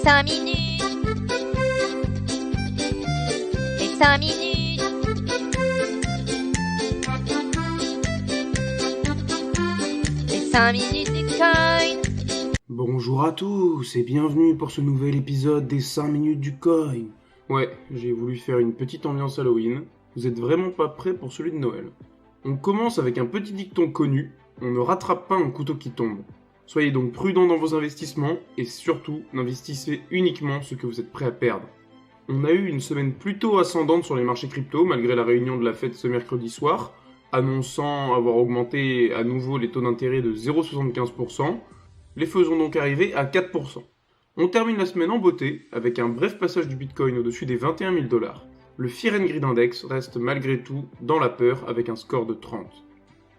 5 minutes. Les 5 minutes. Les 5 minutes du coin. Bonjour à tous et bienvenue pour ce nouvel épisode des 5 minutes du coin. Ouais, j'ai voulu faire une petite ambiance Halloween. Vous êtes vraiment pas prêts pour celui de Noël. On commence avec un petit dicton connu, on ne rattrape pas un couteau qui tombe. Soyez donc prudents dans vos investissements et surtout, n'investissez uniquement ce que vous êtes prêt à perdre. On a eu une semaine plutôt ascendante sur les marchés crypto malgré la réunion de la Fed ce mercredi soir, annonçant avoir augmenté à nouveau les taux d'intérêt de 0,75%, les faisons donc arriver à 4%. On termine la semaine en beauté avec un bref passage du Bitcoin au-dessus des 21 000 $. Le Fear and Greed Index reste malgré tout dans la peur avec un score de 30.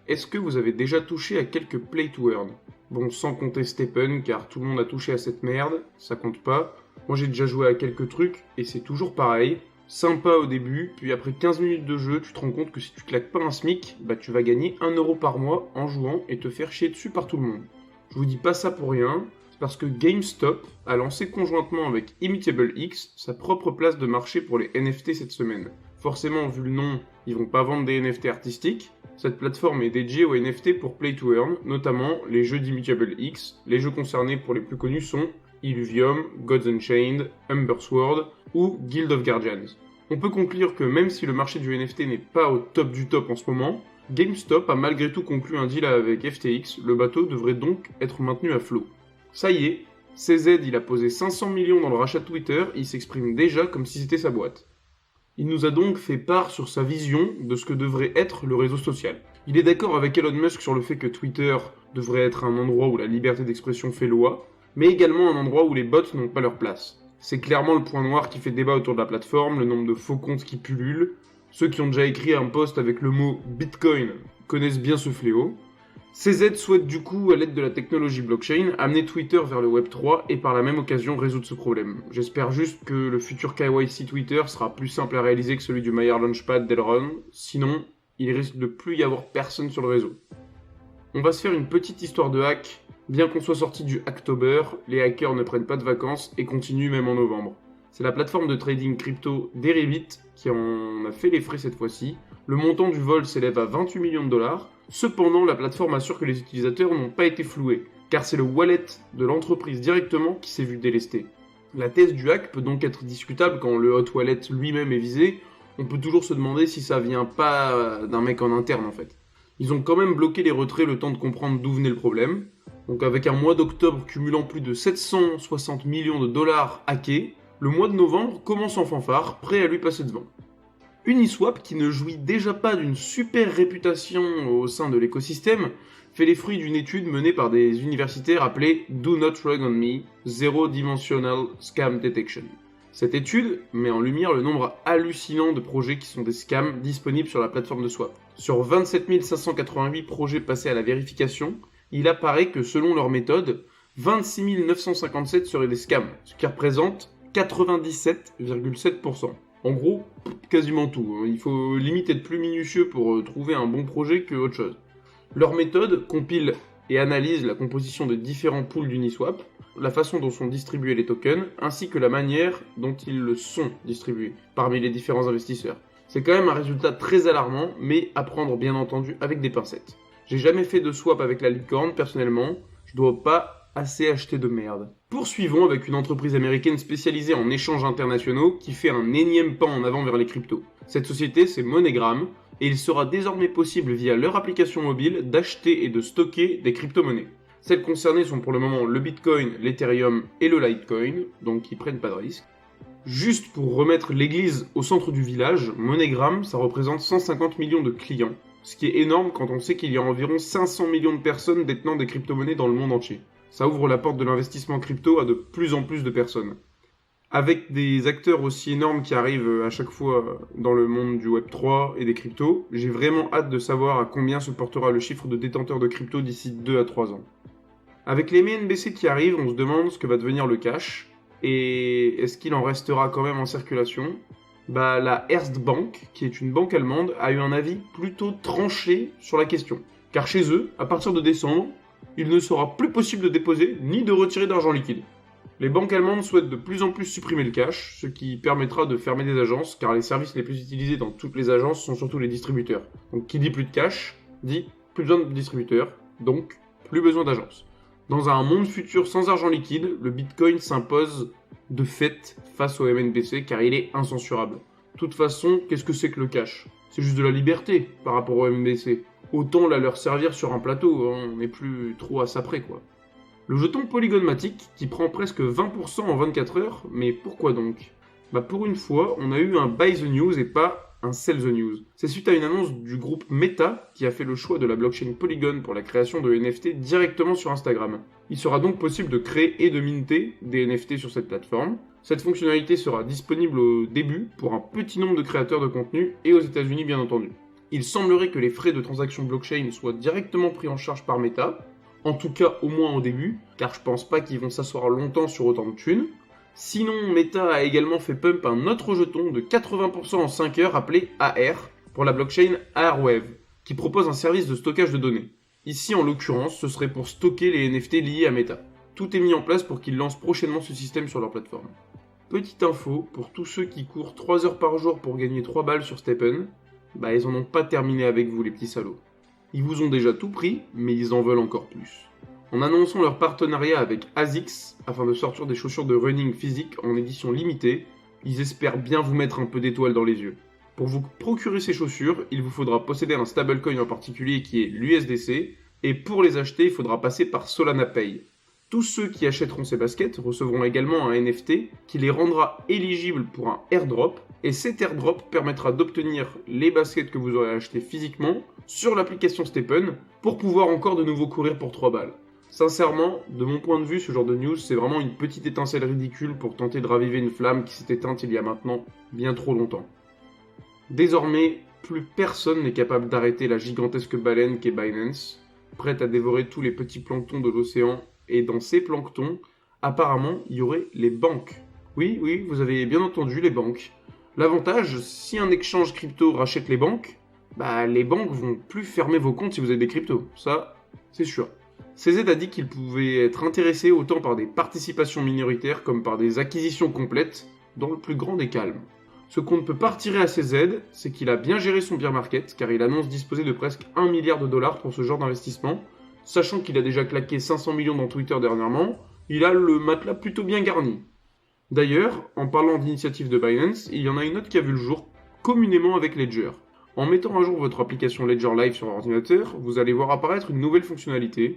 Est-ce que vous avez déjà touché à quelques play to earn ? Bon, sans compter Stephen, car tout le monde a touché à cette merde, ça compte pas. Moi j'ai déjà joué à quelques trucs, et c'est toujours pareil. Sympa au début, puis après 15 minutes de jeu, tu te rends compte que si tu claques pas un SMIC, bah tu vas gagner 1 € par mois en jouant et te faire chier dessus par tout le monde. Je vous dis pas ça pour rien, c'est parce que GameStop a lancé conjointement avec Immutable X sa propre place de marché pour les NFT cette semaine. Forcément, vu le nom, ils vont pas vendre des NFT artistiques. Cette plateforme est dédiée aux NFT pour Play to Earn, notamment les jeux d'Immutable X. Les jeux concernés pour les plus connus sont Illuvium, Gods Unchained, Ember Sword ou Guild of Guardians. On peut conclure que même si le marché du NFT n'est pas au top du top en ce moment, GameStop a malgré tout conclu un deal avec FTX, le bateau devrait donc être maintenu à flot. Ça y est, CZ il a posé 500 millions dans le rachat de Twitter, il s'exprime déjà comme si c'était sa boîte. Il nous a donc fait part sur sa vision de ce que devrait être le réseau social. Il est d'accord avec Elon Musk sur le fait que Twitter devrait être un endroit où la liberté d'expression fait loi, mais également un endroit où les bots n'ont pas leur place. C'est clairement le point noir qui fait débat autour de la plateforme, le nombre de faux comptes qui pullulent. Ceux qui ont déjà écrit un post avec le mot Bitcoin connaissent bien ce fléau. CZ souhaite du coup, à l'aide de la technologie blockchain, amener Twitter vers le Web3 et par la même occasion résoudre ce problème. J'espère juste que le futur KYC Twitter sera plus simple à réaliser que celui du Mayer Launchpad d'Elrond, sinon il risque de plus y avoir personne sur le réseau. On va se faire une petite histoire de hack. Bien qu'on soit sorti du Hacktober, les hackers ne prennent pas de vacances et continuent même en novembre. C'est la plateforme de trading crypto Deribit qui en a fait les frais cette fois-ci. Le montant du vol s'élève à 28 millions de $. Cependant, la plateforme assure que les utilisateurs n'ont pas été floués, car c'est le wallet de l'entreprise directement qui s'est vu délesté. La thèse du hack peut donc être discutable quand le hot wallet lui-même est visé. On peut toujours se demander si ça vient pas d'un mec en interne en fait. Ils ont quand même bloqué les retraits le temps de comprendre d'où venait le problème. Donc avec un mois d'octobre cumulant plus de 760 millions de $, hackés, le mois de novembre commence en fanfare, prêt à lui passer devant. Uniswap, qui ne jouit déjà pas d'une super réputation au sein de l'écosystème, fait les fruits d'une étude menée par des universitaires appelée Do Not Rug on Me, Zero Dimensional Scam Detection. Cette étude met en lumière le nombre hallucinant de projets qui sont des scams disponibles sur la plateforme de swap. Sur 27 588 projets passés à la vérification, il apparaît que selon leur méthode, 26 957 seraient des scams, ce qui représente 97,7%. En gros, quasiment tout. Il faut limite être plus minutieux pour trouver un bon projet que autre chose. Leur méthode compile et analyse la composition de différents pools d'Uniswap, la façon dont sont distribués les tokens, ainsi que la manière dont ils le sont distribués parmi les différents investisseurs. C'est quand même un résultat très alarmant, mais à prendre bien entendu avec des pincettes. J'ai jamais fait de swap avec la licorne personnellement, je dois pas assez acheter de merde. Poursuivons avec une entreprise américaine spécialisée en échanges internationaux qui fait un énième pas en avant vers les cryptos. Cette société, c'est MoneyGram, et il sera désormais possible via leur application mobile d'acheter et de stocker des crypto-monnaies. Celles concernées sont pour le moment le Bitcoin, l'Ethereum et le Litecoin, donc ils prennent pas de risque. Juste pour remettre l'église au centre du village, MoneyGram, ça représente 150 millions de clients, ce qui est énorme quand on sait qu'il y a environ 500 millions de personnes détenant des crypto-monnaies dans le monde entier. Ça ouvre la porte de l'investissement crypto à de plus en plus de personnes. Avec des acteurs aussi énormes qui arrivent à chaque fois dans le monde du Web3 et des cryptos, j'ai vraiment hâte de savoir à combien se portera le chiffre de détenteurs de crypto d'ici 2 à 3 ans. Avec les MNBC qui arrivent, on se demande ce que va devenir le cash, et est-ce qu'il en restera quand même en circulation ? La Erste Bank, qui est une banque allemande, a eu un avis plutôt tranché sur la question. Car chez eux, à partir de décembre, il ne sera plus possible de déposer ni de retirer d'argent liquide. Les banques allemandes souhaitent de plus en plus supprimer le cash, ce qui permettra de fermer des agences, car les services les plus utilisés dans toutes les agences sont surtout les distributeurs. Donc qui dit plus de cash, dit plus besoin de distributeurs, donc plus besoin d'agences. Dans un monde futur sans argent liquide, le Bitcoin s'impose de fait face au MNBC car il est incensurable. De toute façon, qu'est-ce que c'est que le cash? C'est juste de la liberté par rapport au MNBC. Autant la leur servir sur un plateau, on n'est plus trop à ça près quoi. Le jeton Polygon Matic qui prend presque 20% en 24 heures, mais pourquoi donc? Pour une fois, on a eu un buy the news et pas un sell the news. C'est suite à une annonce du groupe Meta qui a fait le choix de la blockchain Polygon pour la création de NFT directement sur Instagram. Il sera donc possible de créer et de minter des NFT sur cette plateforme. Cette fonctionnalité sera disponible au début pour un petit nombre de créateurs de contenu et aux États-Unis bien entendu. Il semblerait que les frais de transaction blockchain soient directement pris en charge par Meta, en tout cas au moins au début, car je pense pas qu'ils vont s'asseoir longtemps sur autant de thunes. Sinon, Meta a également fait pump un autre jeton de 80% en 5 heures appelé AR pour la blockchain Airwave, qui propose un service de stockage de données. Ici, en l'occurrence, ce serait pour stocker les NFT liés à Meta. Tout est mis en place pour qu'ils lancent prochainement ce système sur leur plateforme. Petite info, pour tous ceux qui courent 3 heures par jour pour gagner 3 balles sur Stepn, ils en ont pas terminé avec vous les petits salauds. Ils vous ont déjà tout pris, mais ils en veulent encore plus. En annonçant leur partenariat avec ASICS, afin de sortir des chaussures de running physique en édition limitée, ils espèrent bien vous mettre un peu d'étoiles dans les yeux. Pour vous procurer ces chaussures, il vous faudra posséder un stablecoin en particulier qui est l'USDC, et pour les acheter, il faudra passer par Solana Pay. Tous ceux qui achèteront ces baskets recevront également un NFT qui les rendra éligibles pour un airdrop, et cet airdrop permettra d'obtenir les baskets que vous aurez achetées physiquement sur l'application Stepn pour pouvoir encore de nouveau courir pour 3 balles. Sincèrement, de mon point de vue, ce genre de news, c'est vraiment une petite étincelle ridicule pour tenter de raviver une flamme qui s'est éteinte il y a maintenant bien trop longtemps. Désormais, plus personne n'est capable d'arrêter la gigantesque baleine qu'est Binance, prête à dévorer tous les petits planctons de l'océan, et dans ces planctons, apparemment, il y aurait les banques. Oui, vous avez bien entendu, les banques. L'avantage, si un exchange crypto rachète les banques vont plus fermer vos comptes si vous avez des cryptos, ça, c'est sûr. CZ a dit qu'il pouvait être intéressé autant par des participations minoritaires comme par des acquisitions complètes, dans le plus grand des calmes. Ce qu'on ne peut pas retirer à CZ, c'est qu'il a bien géré son bear market, car il annonce disposer de presque 1 milliard de dollars pour ce genre d'investissement, sachant qu'il a déjà claqué 500 millions dans Twitter dernièrement, il a le matelas plutôt bien garni. D'ailleurs, en parlant d'initiative de Binance, il y en a une autre qui a vu le jour, communément avec Ledger. En mettant à jour votre application Ledger Live sur ordinateur, vous allez voir apparaître une nouvelle fonctionnalité.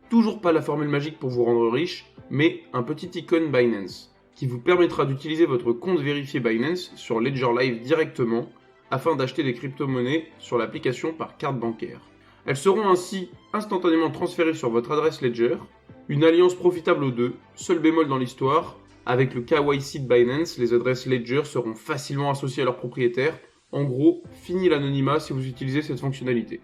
Toujours pas la formule magique pour vous rendre riche, mais un petit icône Binance, qui vous permettra d'utiliser votre compte vérifié Binance sur Ledger Live directement, afin d'acheter des crypto-monnaies sur l'application par carte bancaire. Elles seront ainsi instantanément transférées sur votre adresse Ledger, une alliance profitable aux deux, seul bémol dans l'histoire, avec le KYC de Binance, les adresses Ledger seront facilement associées à leurs propriétaires. En gros, fini l'anonymat si vous utilisez cette fonctionnalité.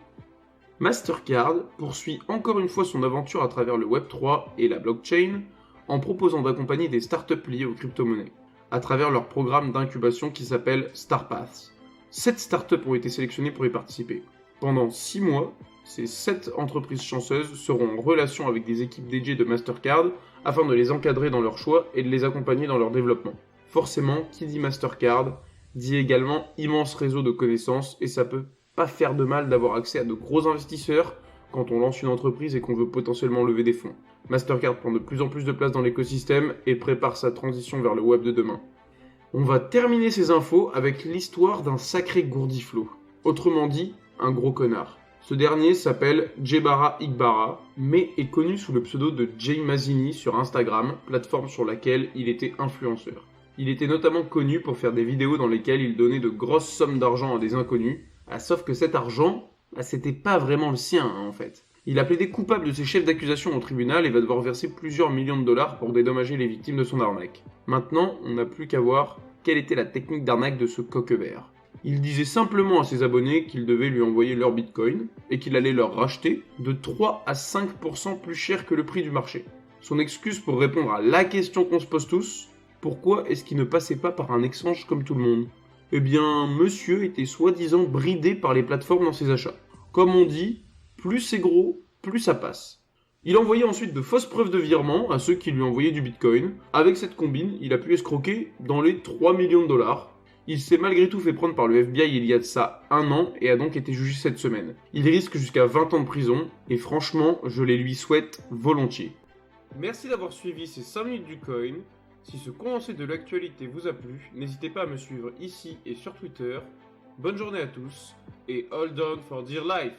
Mastercard poursuit encore une fois son aventure à travers le Web3 et la blockchain en proposant d'accompagner des startups liées aux crypto-monnaies à travers leur programme d'incubation qui s'appelle StarPaths. 7 startups ont été sélectionnées pour y participer. Pendant 6 mois, ces 7 entreprises chanceuses seront en relation avec des équipes dédiées de Mastercard afin de les encadrer dans leur choix et de les accompagner dans leur développement. Forcément, qui dit Mastercard dit également immense réseau de connaissances et ça peut pas faire de mal d'avoir accès à de gros investisseurs quand on lance une entreprise et qu'on veut potentiellement lever des fonds. Mastercard prend de plus en plus de place dans l'écosystème et prépare sa transition vers le web de demain. On va terminer ces infos avec l'histoire d'un sacré gourdiflot. Autrement dit, un gros connard. Ce dernier s'appelle Jebara Igbara, mais est connu sous le pseudo de Jay Mazzini sur Instagram, plateforme sur laquelle il était influenceur. Il était notamment connu pour faire des vidéos dans lesquelles il donnait de grosses sommes d'argent à des inconnus, sauf que cet argent, c'était pas vraiment le sien en fait. Il a plaidé coupable de ses chefs d'accusation au tribunal et va devoir verser plusieurs millions de dollars pour dédommager les victimes de son arnaque. Maintenant, on n'a plus qu'à voir quelle était la technique d'arnaque de ce coquebert. Il disait simplement à ses abonnés qu'ils devaient lui envoyer leur bitcoin et qu'il allait leur racheter de 3 à 5% plus cher que le prix du marché. Son excuse pour répondre à la question qu'on se pose tous, pourquoi est-ce qu'il ne passait pas par un exchange comme tout le monde ? Eh bien, monsieur était soi-disant bridé par les plateformes dans ses achats. Comme on dit, plus c'est gros, plus ça passe. Il envoyait ensuite de fausses preuves de virement à ceux qui lui envoyaient du bitcoin. Avec cette combine, il a pu escroquer dans les 3 millions de dollars. Il s'est malgré tout fait prendre par le FBI il y a de ça 1 an et a donc été jugé cette semaine. Il risque jusqu'à 20 ans de prison et franchement, je les lui souhaite volontiers. Merci d'avoir suivi ces 5 minutes du coin. Si ce condensé de l'actualité vous a plu, n'hésitez pas à me suivre ici et sur Twitter. Bonne journée à tous et hold on for dear life!